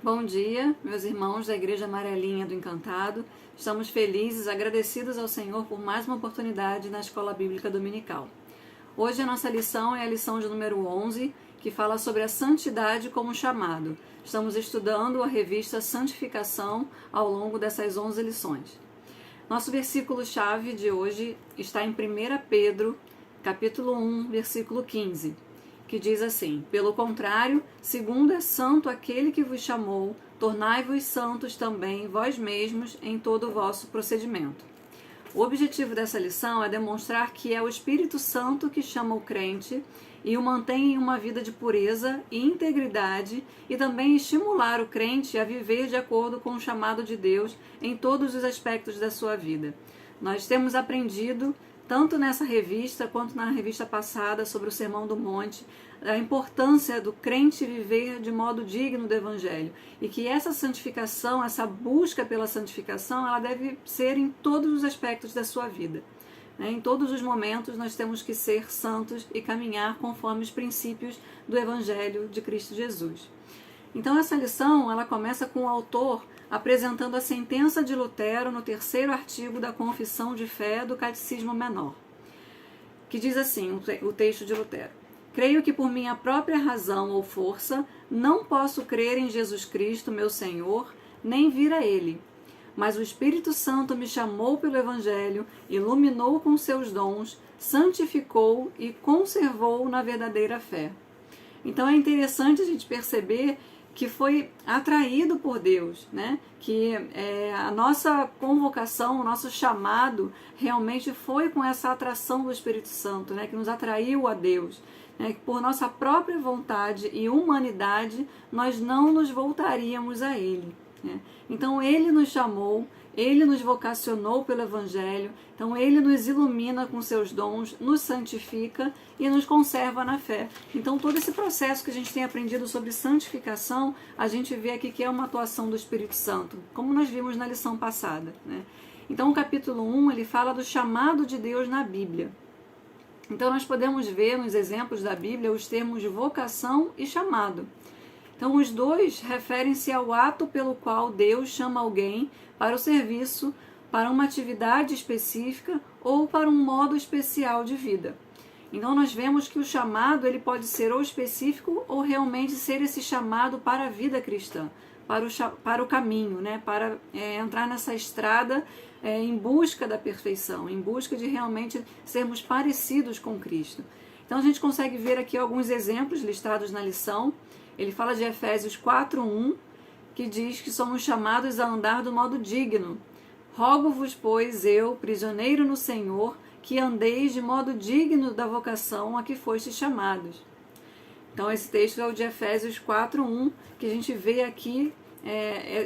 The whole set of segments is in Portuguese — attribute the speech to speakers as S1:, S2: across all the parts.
S1: Bom dia, meus irmãos da Igreja Amarelinha do Encantado. Estamos felizes, agradecidos ao Senhor por mais uma oportunidade na Escola Bíblica Dominical. Hoje a nossa lição é a lição de número 11, que fala sobre a santidade como chamado. Estamos estudando a revista Santificação ao longo dessas 11 lições. Nosso versículo-chave de hoje está em 1 Pedro, capítulo 1, versículo 15. Que diz assim: pelo contrário, segundo é santo aquele que vos chamou, tornai-vos santos também vós mesmos em todo o vosso procedimento. O objetivo dessa lição é demonstrar que é o Espírito Santo que chama o crente e o mantém em uma vida de pureza e integridade, e também estimular o crente a viver de acordo com o chamado de Deus em todos os aspectos da sua vida. Nós temos aprendido tanto nessa revista quanto na revista passada sobre o Sermão do Monte, a importância do crente viver de modo digno do Evangelho, e que essa santificação, essa busca pela santificação, ela deve ser em todos os aspectos da sua vida. Em todos os momentos nós temos que ser santos e caminhar conforme os princípios do Evangelho de Cristo Jesus. Então essa lição, ela começa com o autor apresentando a sentença de Lutero no 3º artigo da Confissão de Fé do Catecismo Menor, que diz assim, o texto de Lutero: creio que por minha própria razão ou força não posso crer em Jesus Cristo, meu Senhor, nem vir a Ele. Mas o Espírito Santo me chamou pelo Evangelho, iluminou com seus dons, santificou e conservou na verdadeira fé. Então é interessante a gente perceber que foi atraído por Deus, né? Que a nossa convocação, o nosso chamado realmente foi com essa atração do Espírito Santo, né? Que nos atraiu a Deus, né? Que por nossa própria vontade e humanidade nós não nos voltaríamos a Ele, né? Então Ele nos chamou, Ele nos vocacionou pelo Evangelho, então Ele nos ilumina com seus dons, nos santifica e nos conserva na fé. Então todo esse processo que a gente tem aprendido sobre santificação, a gente vê aqui que é uma atuação do Espírito Santo, como nós vimos na lição passada, né? Então o capítulo 1, ele fala do chamado de Deus na Bíblia. Então nós podemos ver nos exemplos da Bíblia os termos vocação e chamado. Então os dois referem-se ao ato pelo qual Deus chama alguém para o serviço, para uma atividade específica ou para um modo especial de vida. Então nós vemos que o chamado ele pode ser ou específico ou realmente ser esse chamado para a vida cristã, para o caminho, né? Para entrar nessa estrada em busca da perfeição, em busca de realmente sermos parecidos com Cristo. Então a gente consegue ver aqui alguns exemplos listados na lição. Ele fala de Efésios 4:1, que diz que somos chamados a andar do modo digno. Rogo-vos, pois, eu, prisioneiro no Senhor, que andeis de modo digno da vocação a que fostes chamados. Então esse texto é o de Efésios 4:1, que a gente vê aqui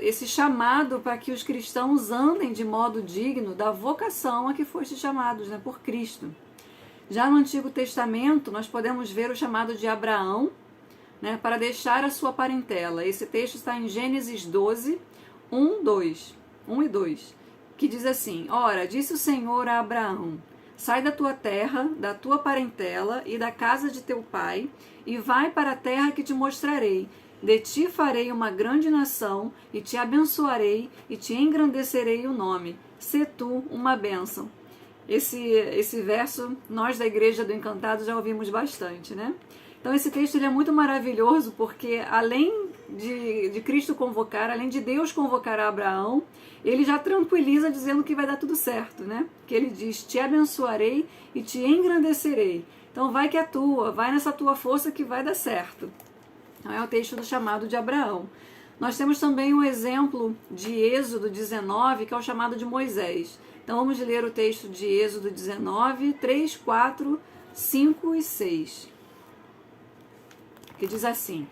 S1: esse chamado para que os cristãos andem de modo digno da vocação a que fostes chamados, né, por Cristo. Já no Antigo Testamento, nós podemos ver o chamado de Abraão, né, para deixar a sua parentela. Esse texto está em Gênesis 12, 1 e 2, que diz assim: ora, disse o Senhor a Abraão: sai da tua terra, da tua parentela e da casa de teu pai, e vai para a terra que te mostrarei. De ti farei uma grande nação, e te abençoarei, e te engrandecerei o nome. Sê tu uma bênção. Esse verso, nós da Igreja do Encantado já ouvimos bastante, né? Então esse texto ele é muito maravilhoso, porque além de Cristo convocar, além de Deus convocar a Abraão, ele já tranquiliza dizendo que vai dar tudo certo, né? Que ele diz: te abençoarei e te engrandecerei. Então vai que é tua, vai nessa tua força que vai dar certo. Então é o texto do chamado de Abraão. Nós temos também um exemplo de Êxodo 19, que é o chamado de Moisés. Então vamos ler o texto de Êxodo 19, 3, 4, 5 e 6. Que diz assim: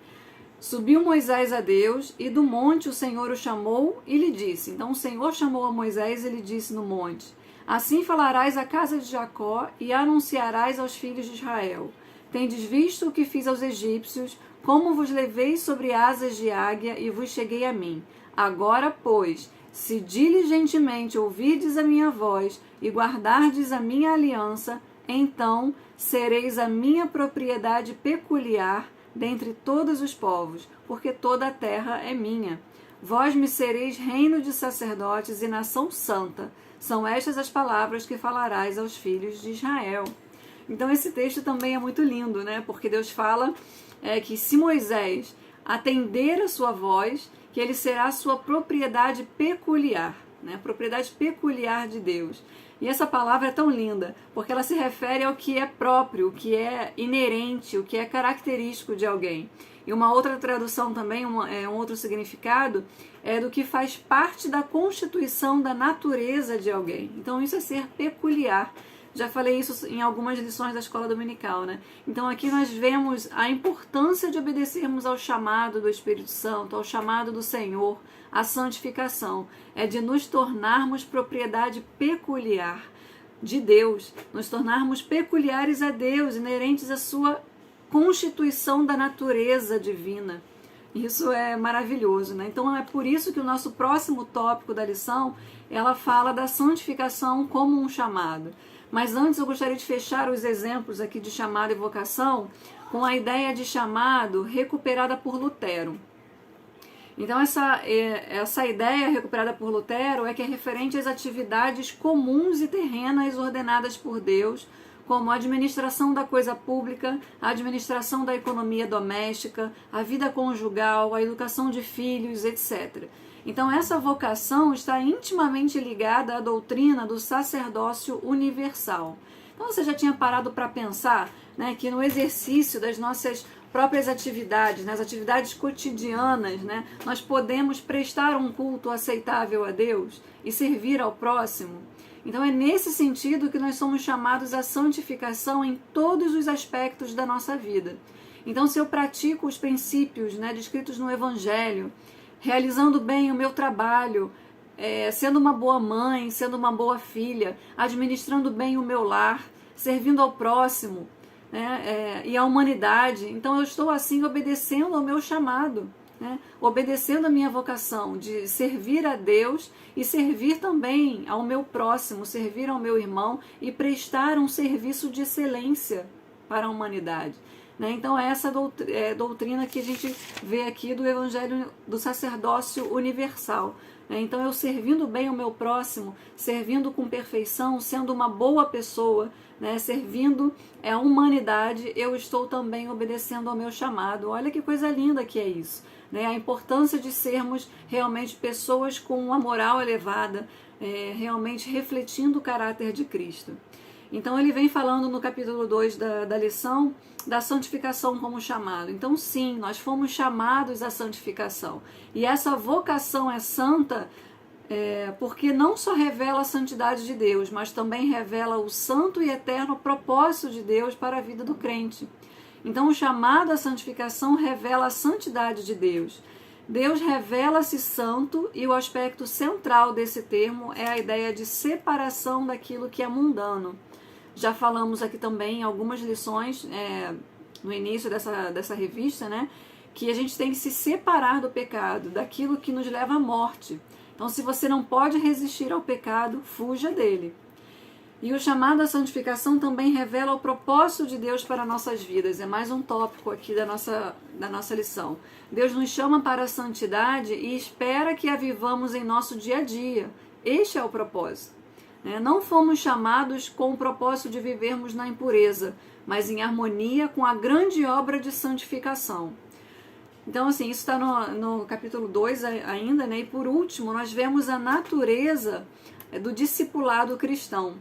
S1: subiu Moisés a Deus, e do monte o Senhor o chamou e lhe disse. Então o Senhor chamou a Moisés e lhe disse no monte: assim falarás à casa de Jacó e anunciarás aos filhos de Israel: tendes visto o que fiz aos egípcios, como vos levei sobre asas de águia e vos cheguei a mim. Agora, pois, se diligentemente ouvirdes a minha voz e guardardes a minha aliança, então sereis a minha propriedade peculiar, dentre todos os povos, porque toda a terra é minha. Vós me sereis reino de sacerdotes e nação santa. São estas as palavras que falarás aos filhos de Israel. Então esse texto também é muito lindo, né? Porque Deus fala que se Moisés atender a sua voz, que ele será a sua propriedade peculiar, né? Propriedade peculiar de Deus. E essa palavra é tão linda, porque ela se refere ao que é próprio, o que é inerente, o que é característico de alguém. E uma outra tradução também, um outro significado, é do que faz parte da constituição da natureza de alguém. Então isso é ser peculiar. Já falei isso em algumas lições da escola dominical, né? Então aqui nós vemos a importância de obedecermos ao chamado do Espírito Santo, ao chamado do Senhor, à santificação. É de nos tornarmos propriedade peculiar de Deus, nos tornarmos peculiares a Deus, inerentes à sua constituição da natureza divina. Isso é maravilhoso, né? Então é por isso que o nosso próximo tópico da lição, ela fala da santificação como um chamado. Mas antes eu gostaria de fechar os exemplos aqui de chamado e vocação com a ideia de chamado recuperada por Lutero. Então essa ideia recuperada por Lutero é que é referente às atividades comuns e terrenas ordenadas por Deus, como a administração da coisa pública, a administração da economia doméstica, a vida conjugal, a educação de filhos, etc. Então essa vocação está intimamente ligada à doutrina do sacerdócio universal. Então você já tinha parado para pensar, né, que no exercício das nossas próprias atividades, nas atividades cotidianas, né, nós podemos prestar um culto aceitável a Deus e servir ao próximo? Então é nesse sentido que nós somos chamados à santificação em todos os aspectos da nossa vida. Então se eu pratico os princípios, né, descritos no Evangelho, realizando bem o meu trabalho, sendo uma boa mãe, sendo uma boa filha, administrando bem o meu lar, servindo ao próximo, né, e à humanidade, então eu estou assim obedecendo ao meu chamado, né, obedecendo a minha vocação de servir a Deus e servir também ao meu próximo, servir ao meu irmão e prestar um serviço de excelência para a humanidade. Então é essa doutrina que a gente vê aqui do Evangelho do Sacerdócio Universal. Então eu servindo bem o meu próximo, servindo com perfeição, sendo uma boa pessoa, né, servindo a humanidade, eu estou também obedecendo ao meu chamado. Olha que coisa linda que é isso, né? A importância de sermos realmente pessoas com uma moral elevada, realmente refletindo o caráter de Cristo. Então ele vem falando no capítulo 2 da lição da santificação como chamado. Então sim, nós fomos chamados à santificação. E essa vocação é santa porque não só revela a santidade de Deus, mas também revela o santo e eterno propósito de Deus para a vida do crente. Então o chamado à santificação revela a santidade de Deus. Deus revela-se santo e o aspecto central desse termo é a ideia de separação daquilo que é mundano. Já falamos aqui também em algumas lições no início dessa revista, né, que a gente tem que se separar do pecado, daquilo que nos leva à morte. Então, se você não pode resistir ao pecado, fuja dele. E o chamado à santificação também revela o propósito de Deus para nossas vidas. É mais um tópico aqui da nossa lição. Deus nos chama para a santidade e espera que a vivamos em nosso dia a dia. Este é o propósito. Não fomos chamados com o propósito de vivermos na impureza, mas em harmonia com a grande obra de santificação. Então, assim, isso está no capítulo 2 ainda, né? E por último, nós vemos a natureza do discipulado cristão.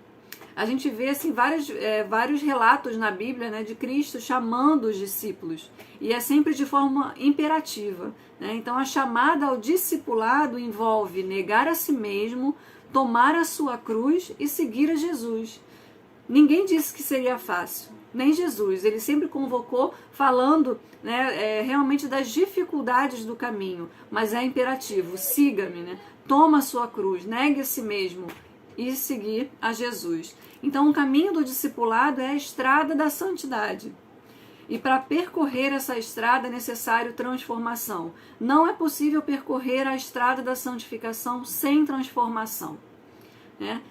S1: A gente vê assim, vários relatos na Bíblia, né, de Cristo chamando os discípulos, e é sempre de forma imperativa, né? Então a chamada ao discipulado envolve negar a si mesmo, tomar a sua cruz e seguir a Jesus. Ninguém disse que seria fácil, nem Jesus. Ele sempre convocou falando, né, realmente das dificuldades do caminho, mas é imperativo, siga-me, né? Toma a sua cruz, negue a si mesmo e seguir a Jesus. Então o caminho do discipulado é a estrada da santidade. E para percorrer essa estrada é necessário transformação. Não é possível percorrer a estrada da santificação sem transformação.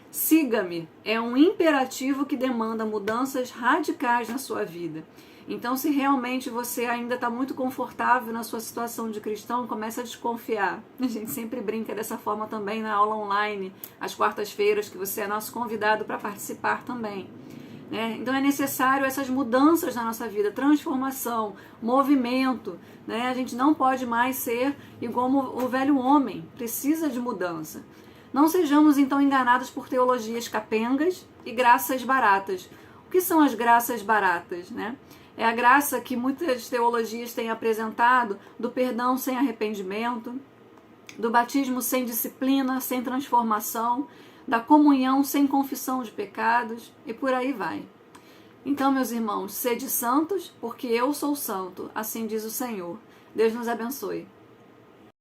S1: Siga-me é um imperativo que demanda mudanças radicais na sua vida. Então, se realmente você ainda está muito confortável na sua situação de cristão, comece a desconfiar. A gente sempre brinca dessa forma também na aula online, às quartas-feiras, que você é nosso convidado para participar também. Né? Então é necessário essas mudanças na nossa vida, transformação, movimento. Né? A gente não pode mais ser igual o velho homem, precisa de mudança. Não sejamos então enganados por teologias capengas e graças baratas. O que são as graças baratas? Né? É a graça que muitas teologias têm apresentado do perdão sem arrependimento, do batismo sem disciplina, sem transformação, da comunhão sem confissão de pecados e por aí vai. Então, meus irmãos, sede santos, porque eu sou santo, assim diz o Senhor. Deus nos abençoe.